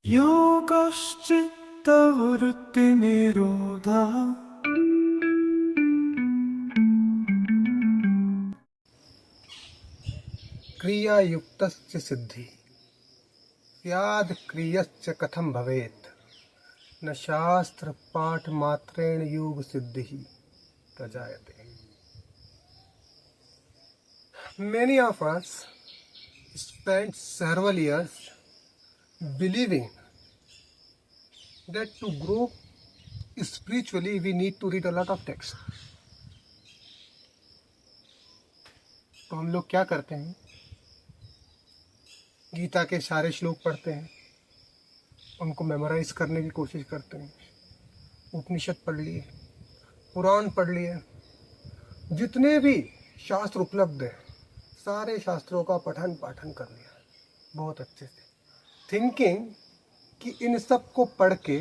योगश्चित्तवृत्तिनिरोधः क्रियायुक्तस्य सिद्धि स्याद् क्रियश्च कथं भवेत् न शास्त्र पाठ मात्रेण योग सिद्धि प्रजायते. Many of us spent several years believing that to grow spiritually we need to read a lot of text. तो हम लोग क्या करते हैं, गीता के सारे श्लोक पढ़ते हैं, उनको मेमोराइज करने की कोशिश करते हैं, उपनिषद पढ़ लिए, पुराण पढ़ लिए, जितने भी शास्त्र उपलब्ध है सारे शास्त्रों का पठन पाठन कर लिया बहुत अच्छे से, थिंकिंग कि इन सब को पढ़ के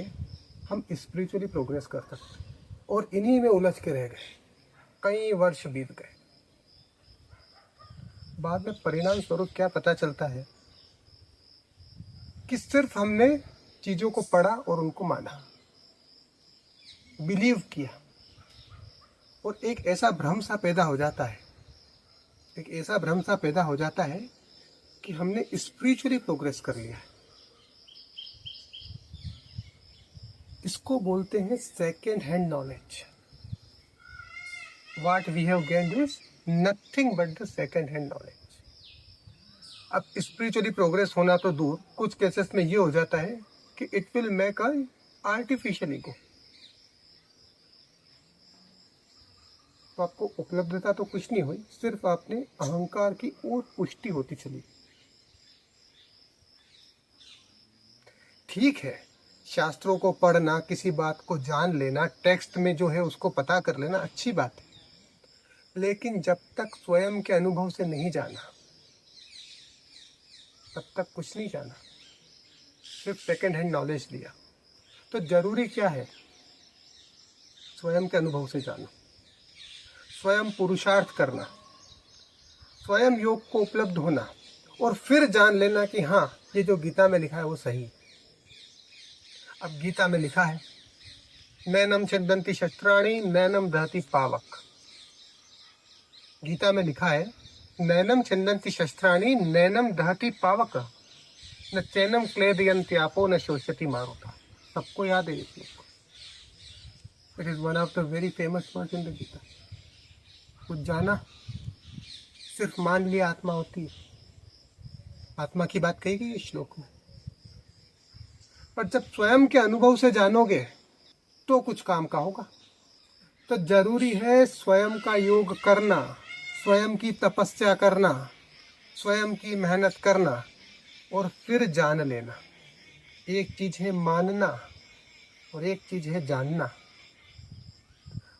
हम स्पिरिचुअली प्रोग्रेस कर सकते हैं, और इन्हीं में उलझ के रह गए. कई वर्ष बीत गए. बाद में परिणाम स्वरूप क्या पता चलता है कि सिर्फ हमने चीज़ों को पढ़ा और उनको माना, बिलीव किया, और एक ऐसा भ्रम सा पैदा हो जाता है, कि हमने स्पिरिचुअली प्रोग्रेस कर लिया है. इसको बोलते हैं second hand knowledge. What we have gained is nothing but the second hand knowledge. अब स्पिरिचुअली प्रोग्रेस होना तो दूर, कुछ केसेस में ये हो जाता है कि it will make a artificial ego. तो आपको उपलब्धता तो कुछ नहीं हुई, सिर्फ आपने अहंकार की और पुष्टि होती चली. ठीक है, शास्त्रों को पढ़ना, किसी बात को जान लेना, टेक्स्ट में जो है उसको पता कर लेना अच्छी बात है, लेकिन जब तक स्वयं के अनुभव से नहीं जाना तब तक कुछ नहीं जाना, सिर्फ सेकेंड हैंड नॉलेज लिया. तो जरूरी क्या है, स्वयं के अनुभव से जानो, स्वयं पुरुषार्थ करना, स्वयं योग को उपलब्ध होना, और फिर जान लेना कि हाँ, ये जो गीता में लिखा है वो सही. अब गीता में लिखा है नैनम छिन्दन्ति शस्त्राणि नैनम दहति पावक. गीता में लिखा है नैनम छिन्दन्ति शस्त्राणि नैनम दहति पावक न चैनम क्लेदयन्ति आपो न शोषयति मारुता. सबको याद है ये श्लोक. It is one of the very famous words in the Gita. कुछ जाना, सिर्फ मान लिया आत्मा होती है. आत्मा की बात कही गई है श्लोक में. पर जब स्वयं के अनुभव से जानोगे तो कुछ काम का होगा. तो जरूरी है स्वयं का योग करना, स्वयं की तपस्या करना, स्वयं की मेहनत करना, और फिर जान लेना. एक चीज है मानना और एक चीज है जानना.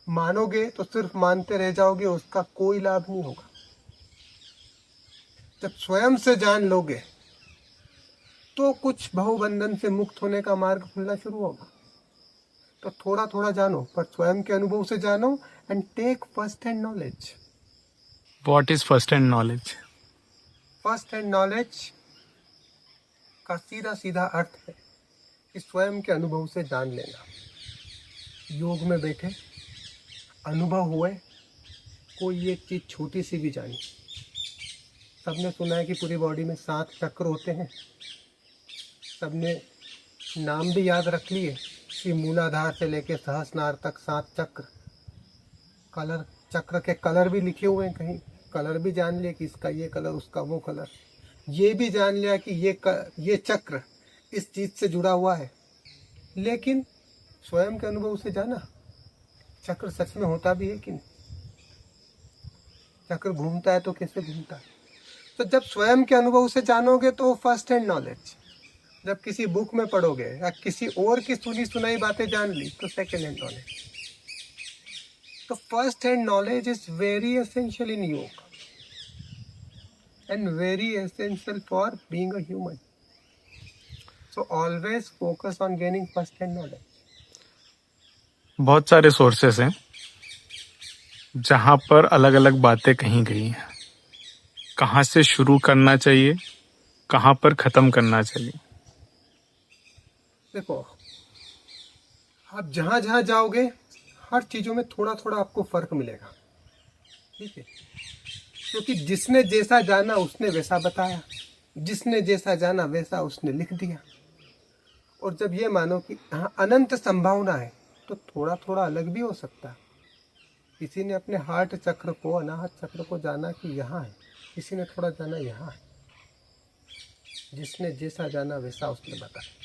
मानोगे तो सिर्फ मानते रह जाओगे, उसका कोई लाभ नहीं होगा. जब स्वयं से जान लोगे तो कुछ बहुबंधन से मुक्त होने का मार्ग खुलना शुरू होगा. तो थोड़ा थोड़ा जानो, पर स्वयं के अनुभव से जानो, and take first hand knowledge. What is first hand knowledge? First hand knowledge का सीधा सीधा अर्थ है कि स्वयं के अनुभव से जान लेना. योग में बैठे अनुभव हुए, कोई एक चीज छोटी सी भी जानी. सबने सुना है कि पूरी बॉडी में 7 चक्र होते हैं. सबने नाम भी याद रख लिए कि मूलाधार से लेके सहस्रार तक 7 चक्र. कलर, चक्र के कलर भी लिखे हुए हैं कहीं. कलर भी जान लिया कि इसका ये कलर, उसका वो कलर. ये भी जान लिया कि ये चक्र इस चीज से जुड़ा हुआ है. लेकिन स्वयं के अनुभव से जाना, चक्र सच में होता भी है कि नहीं. चक्र घूमता है तो कैसे घूमता है. तो जब स्वयं के अनुभव से जानोगे तो फर्स्ट हैंड नॉलेज. जब किसी बुक में पढ़ोगे या किसी और की सुनी सुनाई बातें जान ली तो सेकेंड हैंड नॉलेज. तो first hand knowledge is very essential इन योग and very essential for being a human. So always focus on gaining first hand knowledge. बहुत सारे सोर्सेस हैं जहां पर अलग अलग बातें कही गई हैं. कहाँ से शुरू करना चाहिए, कहाँ पर ख़त्म करना चाहिए. देखो, आप जहाँ जहाँ जाओगे हर चीज़ों में थोड़ा थोड़ा आपको फर्क मिलेगा, ठीक है? क्योंकि जिसने जैसा जाना उसने वैसा बताया, जिसने जैसा जाना वैसा उसने लिख दिया। और जब ये मानो कि हाँ अनंत संभावना है, तो थोड़ा थोड़ा अलग भी हो सकता है। किसी ने अपने हार्ट चक्र को, अनाहत चक्र को जाना कि यहाँ है, किसी ने थोड़ा जाना यहाँ है। जिसने जैसा जाना वैसा उसने बताया।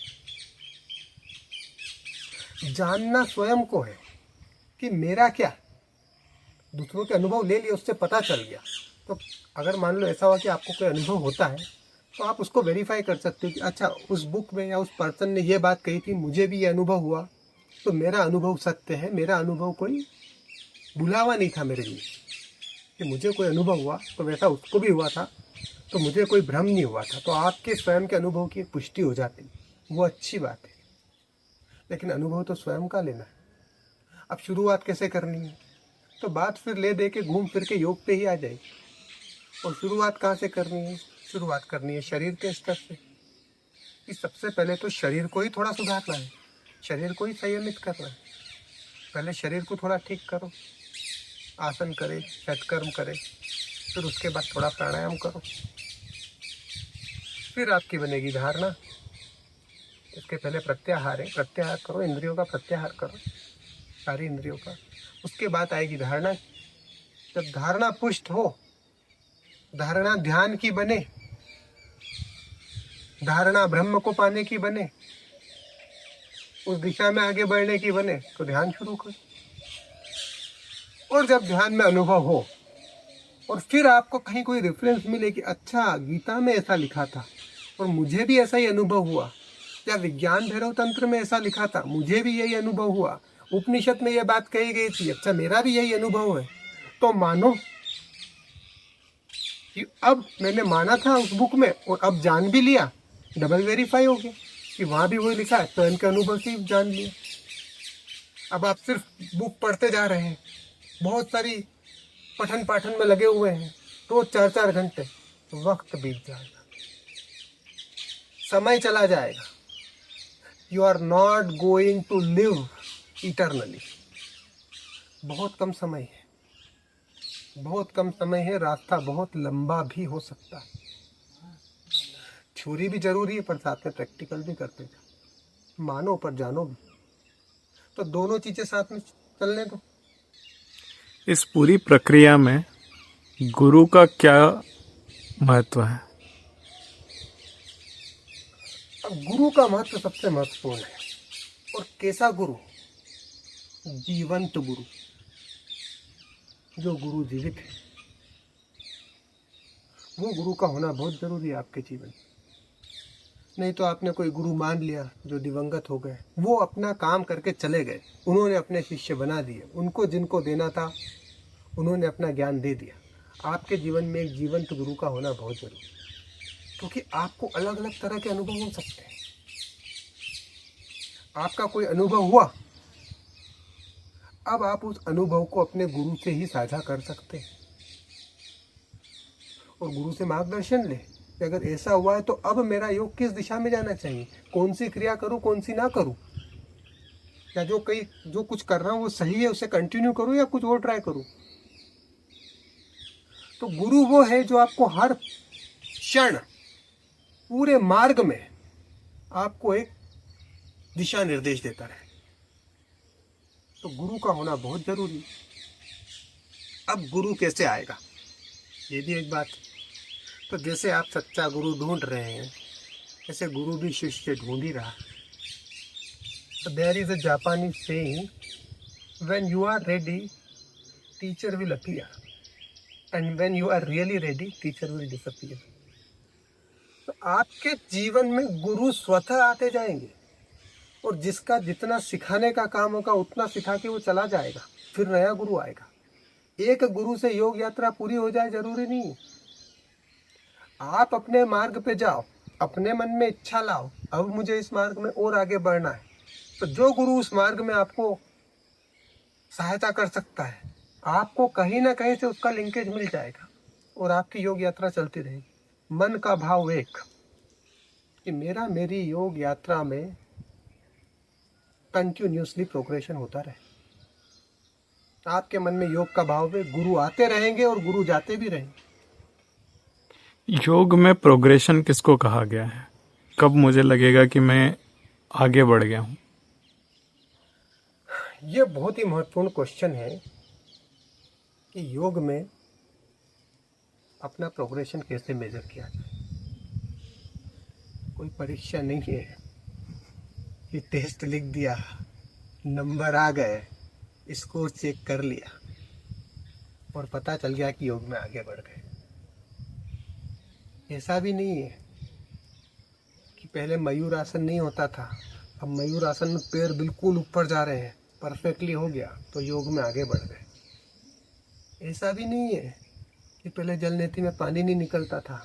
जानना स्वयं को है कि मेरा क्या। दूसरों के अनुभव ले लिए, उससे पता चल गया। तो अगर मान लो ऐसा हुआ कि आपको कोई अनुभव होता है, तो आप उसको वेरीफाई कर सकते हो कि अच्छा उस बुक में या उस पर्सन ने ये बात कही थी, मुझे भी ये अनुभव हुआ, तो मेरा अनुभव सत्य है। मेरा अनुभव कोई बुलावा नहीं था मेरे लिए, कि मुझे कोई अनुभव हुआ तो वैसा उसको भी हुआ था, तो मुझे कोई भ्रम नहीं हुआ था। तो आपके स्वयं के अनुभव की एक पुष्टि हो जाती, वो अच्छी बात है। लेकिन अनुभव तो स्वयं का लेना है। अब शुरुआत कैसे करनी है, तो बात फिर ले दे के घूम फिर के योग पे ही आ जाएगी। और शुरुआत कहाँ से करनी है? शुरुआत करनी है शरीर के स्तर से, कि सबसे पहले तो शरीर को ही थोड़ा सुधारना है, शरीर को ही संयमित करना है। पहले शरीर को थोड़ा ठीक करो, आसन करे, सत्कर्म करे, फिर उसके बाद थोड़ा प्राणायाम करो, फिर आपकी बनेगी धारणा। इसके पहले प्रत्याहार है, प्रत्याहार करो, इंद्रियों का प्रत्याहार करो, सारी इंद्रियों का। उसके बाद आएगी धारणा। जब धारणा पुष्ट हो, धारणा ध्यान की बने, धारणा ब्रह्म को पाने की बने, उस दिशा में आगे बढ़ने की बने, तो ध्यान शुरू करो। और जब ध्यान में अनुभव हो, और फिर आपको कहीं कोई रेफरेंस मिले कि अच्छा गीता में ऐसा लिखा था और मुझे भी ऐसा ही अनुभव हुआ, या विज्ञान भैरव तंत्र में ऐसा लिखा था, मुझे भी यही अनुभव हुआ, उपनिषद में यह बात कही गई थी, अच्छा मेरा भी यही अनुभव है, तो मानो कि अब मैंने माना था उस बुक में और अब जान भी लिया, डबल वेरीफाई हो गया कि वहाँ भी वही लिखा है, तो इनके अनुभव से जान लिया। अब आप सिर्फ बुक पढ़ते जा रहे हैं, बहुत सारी पठन पाठन में लगे हुए हैं, रोज 4-4 घंटे, वक्त बीत जाएगा, समय चला जाएगा। You are not going to live eternally. बहुत कम समय है, बहुत कम समय है, रास्ता बहुत लंबा भी हो सकता है। थ्योरी भी जरूरी है, पर साथ में प्रैक्टिकल भी करते जाओ, मानो पर जानो भी। तो दोनों चीजें साथ में चलने दो। इस पूरी प्रक्रिया में गुरु का क्या महत्व है? अब गुरु का महत्व सबसे महत्वपूर्ण है। और कैसा गुरु? जीवंत गुरु। जो गुरु जीवित है, वो गुरु का होना बहुत जरूरी है आपके जीवन में। नहीं तो आपने कोई गुरु मान लिया जो दिवंगत हो गए, वो अपना काम करके चले गए, उन्होंने अपने शिष्य बना दिए, उनको जिनको देना था उन्होंने अपना ज्ञान दे दिया। आपके जीवन में एक जीवंत गुरु का होना बहुत जरूरी है, क्योंकि आपको अलग अलग तरह के अनुभव हो सकते हैं। आपका कोई अनुभव हुआ, अब आप उस अनुभव को अपने गुरु से ही साझा कर सकते हैं और गुरु से मार्गदर्शन ले कि अगर ऐसा हुआ है तो अब मेरा योग किस दिशा में जाना चाहिए, कौन सी क्रिया करूं, कौन सी ना करूं, या जो कुछ कर रहा हूं वो सही है, उसे कंटिन्यू करूं या कुछ और ट्राई करूं। तो गुरु वो है जो आपको हर क्षण पूरे मार्ग में आपको एक दिशा निर्देश देता रहे। तो गुरु का होना बहुत जरूरी है। अब गुरु कैसे आएगा, ये भी एक बात है। तो जैसे आप सच्चा गुरु ढूंढ रहे हैं, ऐसे गुरु भी शिष्य ढूंढ ही रहा है। तो देयर इज अ जापानी saying, when you are ready teacher will appear and when you are really ready teacher will disappear. तो आपके जीवन में गुरु स्वतः आते जाएंगे और जिसका जितना सिखाने का काम होगा उतना सिखा के वो चला जाएगा, फिर नया गुरु आएगा। एक गुरु से योग यात्रा पूरी हो जाए जरूरी नहीं। आप अपने मार्ग पे जाओ, अपने मन में इच्छा लाओ, अब मुझे इस मार्ग में और आगे बढ़ना है, तो जो गुरु उस मार्ग में आपको सहायता कर सकता है, आपको कहीं ना कहीं से उसका लिंकेज मिल जाएगा और आपकी योग यात्रा चलती रहेगी। मन का भाव एक कि मेरी योग यात्रा में कंटिन्यूसली प्रोग्रेशन होता रहे। आपके मन में योग का भाव है, गुरु आते रहेंगे और गुरु जाते भी रहेंगे। योग में प्रोग्रेशन किसको कहा गया है? कब मुझे लगेगा कि मैं आगे बढ़ गया हूँ? ये बहुत ही महत्वपूर्ण क्वेश्चन है कि योग में अपना प्रोग्रेशन कैसे मेजर किया जाए। कोई परीक्षा नहीं है कि टेस्ट लिख दिया, नंबर आ गए, स्कोर चेक कर लिया और पता चल गया कि योग में आगे बढ़ गए। ऐसा भी नहीं है कि पहले मयूर आसन नहीं होता था, अब मयूर आसन में पैर बिल्कुल ऊपर जा रहे हैं, परफेक्टली हो गया तो योग में आगे बढ़ गए। ऐसा भी नहीं है कि पहले जल नेति में पानी नहीं निकलता था,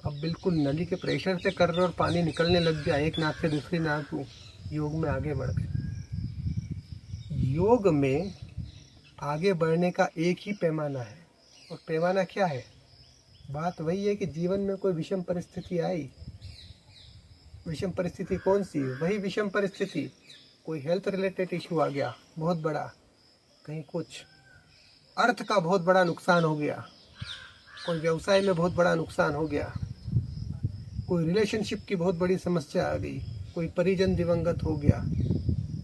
अब बिल्कुल नली के प्रेशर से कर रहे और पानी निकलने लग गया एक नाक से दूसरी नाक में, योग में आगे बढ़ गए। योग में आगे बढ़ने का एक ही पैमाना है, और पैमाना क्या है? बात वही है कि जीवन में कोई विषम परिस्थिति आई, विषम परिस्थिति कौन सी? वही विषम परिस्थिति, कोई हेल्थ रिलेटेड इशू आ गया बहुत बड़ा, कहीं कुछ अर्थ का बहुत बड़ा नुकसान हो गया, कोई व्यवसाय में बहुत बड़ा नुकसान हो गया, कोई रिलेशनशिप की बहुत बड़ी समस्या आ गई, कोई परिजन दिवंगत हो गया,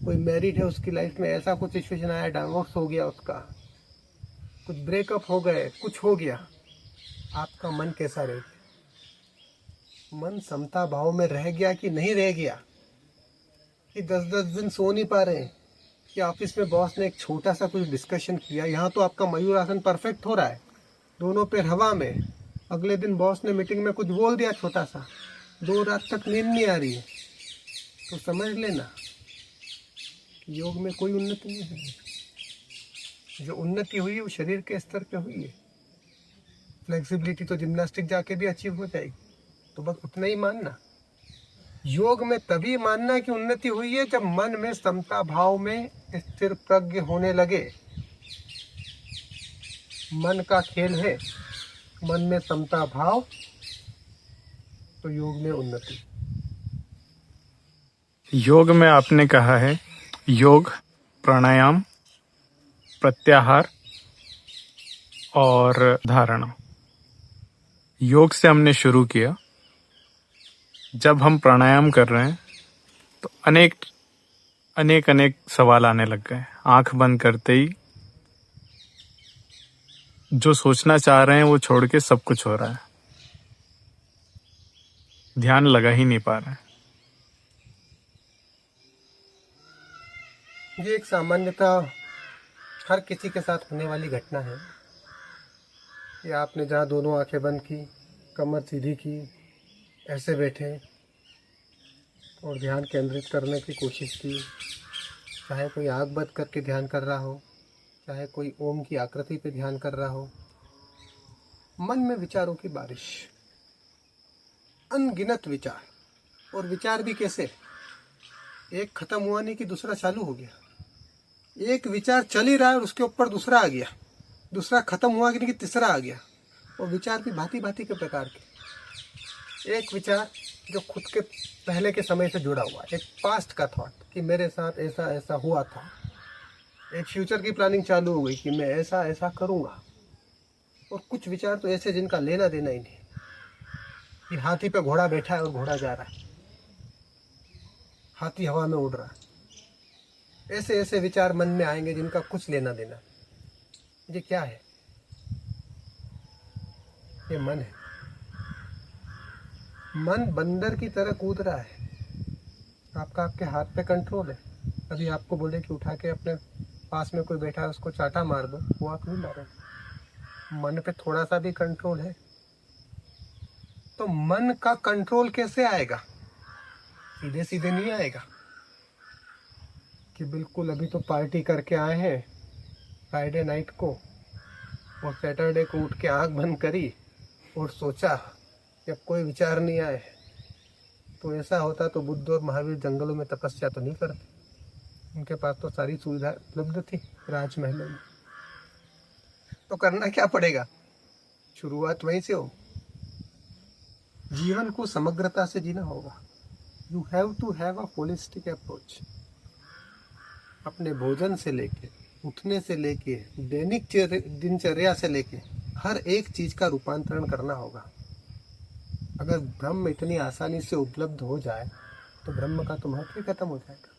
कोई मैरिड है उसकी लाइफ में ऐसा कुछ सिचुएशन आया, डाइवोर्स हो गया उसका, कुछ ब्रेकअप हो गए, कुछ हो गया। आपका मन कैसा रह गया? मन समता भाव में रह गया कि नहीं रह गया? कि 10-10 दिन सो नहीं पा रहे हैं, कि ऑफिस में बॉस ने एक छोटा सा कुछ डिस्कशन किया, यहाँ तो आपका मयूर आसन परफेक्ट हो रहा है, दोनों पैर हवा में, अगले दिन बॉस ने मीटिंग में कुछ बोल दिया छोटा सा, 2 रात तक नींद नहीं आ रही है, तो समझ लेना कि योग में कोई उन्नति नहीं हुई है। जो उन्नति हुई है वो शरीर के स्तर पे हुई है। फ्लेक्सिबिलिटी तो जिम्नास्टिक जाके भी अचीव हो जाएगी, तो बस उतना ही मानना। योग में तभी मानना कि उन्नति हुई है जब मन में समता भाव में स्थिर प्रज्ञ होने लगे। मन का खेल है, मन में समता भाव, तो योग में उन्नति। योग में आपने कहा है योग, प्राणायाम, प्रत्याहार और धारणा। योग से हमने शुरू किया। जब हम प्राणायाम कर रहे हैं तो अनेक अनेक अनेक सवाल आने लग गए। आंख बंद करते ही जो सोचना चाह रहे हैं वो छोड़ के सब कुछ हो रहा है, ध्यान लगा ही नहीं पा रहा है। ये एक सामान्यतः हर किसी के साथ होने वाली घटना है कि आपने जहाँ दोनों आंखें बंद की, कमर सीधी की, ऐसे बैठे और ध्यान केंद्रित करने की कोशिश की, चाहे कोई आँख बंद करके ध्यान कर रहा हो, चाहे कोई ओम की आकृति पे ध्यान कर रहा हो, मन में विचारों की बारिश, अनगिनत विचार। और विचार भी कैसे? एक खत्म हुआ नहीं कि दूसरा चालू हो गया, एक विचार चल ही रहा है और उसके ऊपर दूसरा आ गया, दूसरा खत्म हुआ कि नहीं कि तीसरा आ गया। और विचार भी भांति भांति के प्रकार के। एक विचार जो खुद के पहले के समय से जुड़ा हुआ, एक पास्ट का थॉट कि मेरे साथ ऐसा ऐसा हुआ था। एक फ्यूचर की प्लानिंग चालू हो गई कि मैं ऐसा ऐसा करूँगा। और कुछ विचार तो ऐसे जिनका लेना देना ही नहीं, कि हाथी पे घोड़ा बैठा है और घोड़ा जा रहा है, हाथी हवा में उड़ रहा है। ऐसे ऐसे विचार मन में आएंगे जिनका कुछ लेना देना। ये क्या है? ये मन है। मन बंदर की तरह कूद रहा है। आपका आपके हाथ पे कंट्रोल है। अभी आपको बोले कि उठा के अपने पास में कोई बैठा है उसको चाटा मार दो, वो आप नहीं मारो। मन पे थोड़ा सा भी कंट्रोल है। तो मन का कंट्रोल कैसे आएगा? सीधे सीधे नहीं आएगा कि बिल्कुल अभी तो पार्टी करके आए हैं फ्राइडे नाइट को और सैटरडे को उठ के आँख बंद करी और सोचा कि अब कोई विचार नहीं आए। तो ऐसा होता तो बुद्ध और महावीर जंगलों में तपस्या तो नहीं करते, उनके पास तो सारी सुविधा उपलब्ध थी राजमहलों में। तो करना क्या पड़ेगा? शुरुआत वहीं से हो। जीवन को समग्रता से जीना होगा। You have to have a holistic approach. अपने भोजन से लेके, उठने से लेके, दैनिक दिनचर्या से लेके हर एक चीज का रूपांतरण करना होगा। अगर ब्रह्म इतनी आसानी से उपलब्ध हो जाए तो ब्रह्म का तो महत्व ही खत्म हो जाएगा।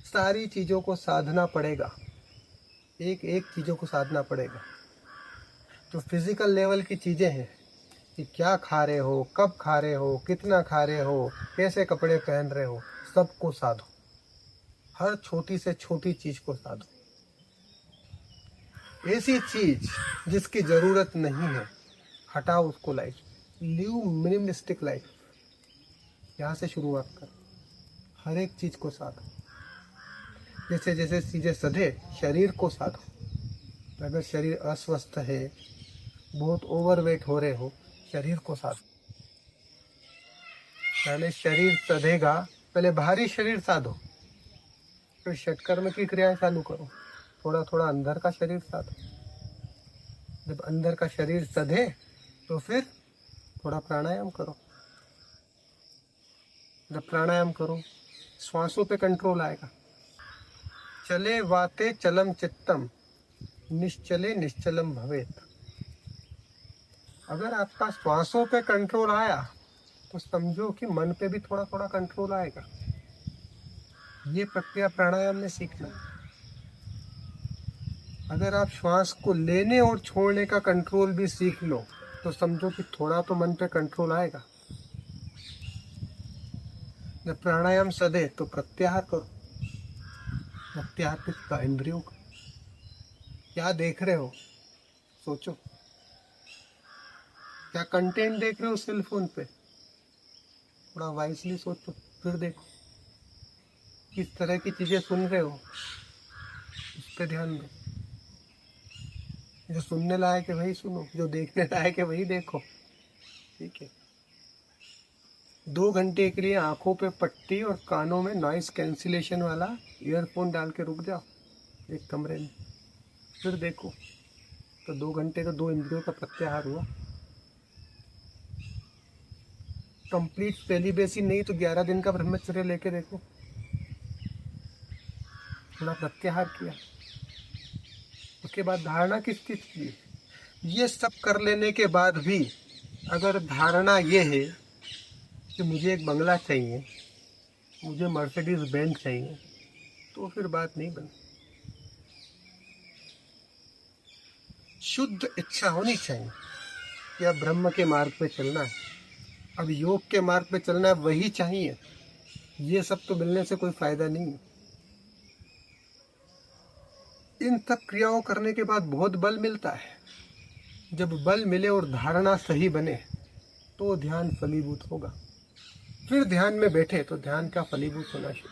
सारी चीजों को साधना पड़ेगा, एक एक चीजों को साधना पड़ेगा। जो फिजिकल लेवल की चीजें हैं कि क्या खा रहे हो, कब खा रहे हो, कितना खा रहे हो, कैसे कपड़े पहन रहे हो, सबको साधो। हर छोटी से छोटी चीज को साधो। ऐसी चीज जिसकी जरूरत नहीं है हटाओ उसको लाइफ। Live minimalistic life. यहाँ से शुरुआत कर। हर एक चीज को साधो। जैसे जैसे चीजें सधे शरीर को साधो। अगर शरीर अस्वस्थ है, बहुत ओवरवेट हो रहे हो, शरीर को साधो। पहले शरीर सधेगा, पहले भारी शरीर साधो, फिर षटकर्म की क्रियाएं चालू करो। थोड़ा थोड़ा अंदर का शरीर साधो। जब अंदर का शरीर सधे तो फिर थोड़ा प्राणायाम करो। जब प्राणायाम करो श्वासों पे कंट्रोल आएगा। चले वाते चलम चित्तम, निश्चले निश्चलम भवेत। अगर आपका श्वासों पे कंट्रोल आया तो समझो कि मन पे भी थोड़ा थोड़ा कंट्रोल आएगा। ये प्रक्रिया प्राणायाम में सीखना। अगर आप श्वास को लेने और छोड़ने का कंट्रोल भी सीख लो तो समझो कि थोड़ा तो मन पे कंट्रोल आएगा। जब प्राणायाम सदे तो प्रत्याहार करो। प्रत्याहार किसका? इंद्रियों का। क्या देख रहे हो सोचो। क्या कंटेंट देख रहे हो सेल फोन पे? थोड़ा वाइसली सोचो, फिर देखो किस तरह की चीजें सुन रहे हो, उस पर ध्यान दो। जो सुनने लायक है वही सुनो, जो देखने लायक है वही देखो। ठीक है। 2 घंटे के लिए आंखों पे पट्टी और कानों में नॉइस कैंसिलेशन वाला ईयरफोन डाल के रुक जाओ एक कमरे में, फिर देखो। तो 2 घंटे तो 2 इंद्रियों का प्रत्याहार हुआ। कंप्लीट सेलिबेसी नहीं तो 11 दिन का ब्रह्मचर्य लेके देखो। थोड़ा प्रत्याहार किया, उसके बाद धारणा किसकी की। ये सब कर लेने के बाद भी अगर धारणा ये है कि मुझे एक बंगला चाहिए, मुझे मर्सिडीज बेंज चाहिए, तो फिर बात नहीं बनी। शुद्ध इच्छा होनी चाहिए कि अब ब्रह्म के मार्ग पे चलना है, अब योग के मार्ग पे चलना है, वही चाहिए। ये सब तो मिलने से कोई फायदा नहीं है। इन सब क्रियाओं करने के बाद बहुत बल मिलता है। जब बल मिले और धारणा सही बने तो ध्यान फलीभूत होगा। फिर ध्यान में बैठे तो ध्यान का फलीभूत होना शुरू।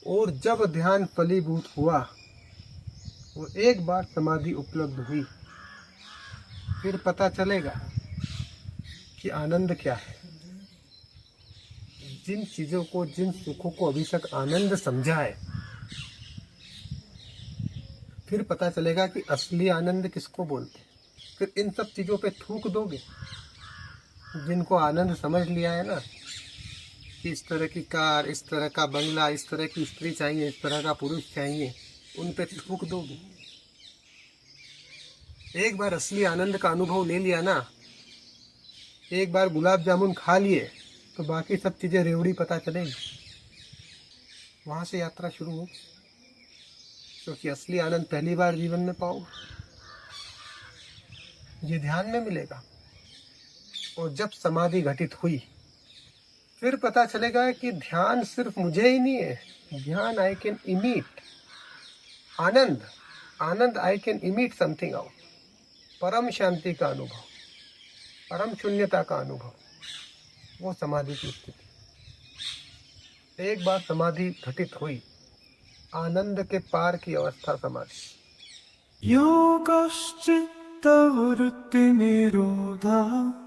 और जब ध्यान फलीभूत हुआ, वो एक बार समाधि उपलब्ध हुई, फिर पता चलेगा कि आनंद क्या है। जिन चीजों को, जिन सुखों को अभी तक आनंद समझा है, फिर पता चलेगा कि असली आनंद किसको बोलते हैं। फिर इन सब चीजों पे थूक दोगे। जिनको आनंद समझ लिया है ना कि इस तरह की कार, इस तरह का बंगला, इस तरह की स्त्री चाहिए, इस तरह का पुरुष चाहिए, उन पे थूक दोगे। एक बार असली आनंद का अनुभव ले लिया ना, एक बार गुलाब जामुन खा लिए तो बाकी सब चीजें रेवड़ी पता चलेगी। वहां से यात्रा शुरू हो, क्योंकि असली आनंद पहली बार जीवन में पाओ। ये ध्यान में मिलेगा। और जब समाधि घटित हुई, फिर पता चलेगा कि ध्यान सिर्फ मुझे ही नहीं है, ध्यान I can emit. Anand, Anand I can emit something out. परम शांति का अनुभव, परम शून्यता का अनुभव, वो समाधि की स्थिति। एक बार समाधि घटित हुई, आनंद के पार की अवस्था समाधि। योगश्चित्तवृत्तिनिरोधः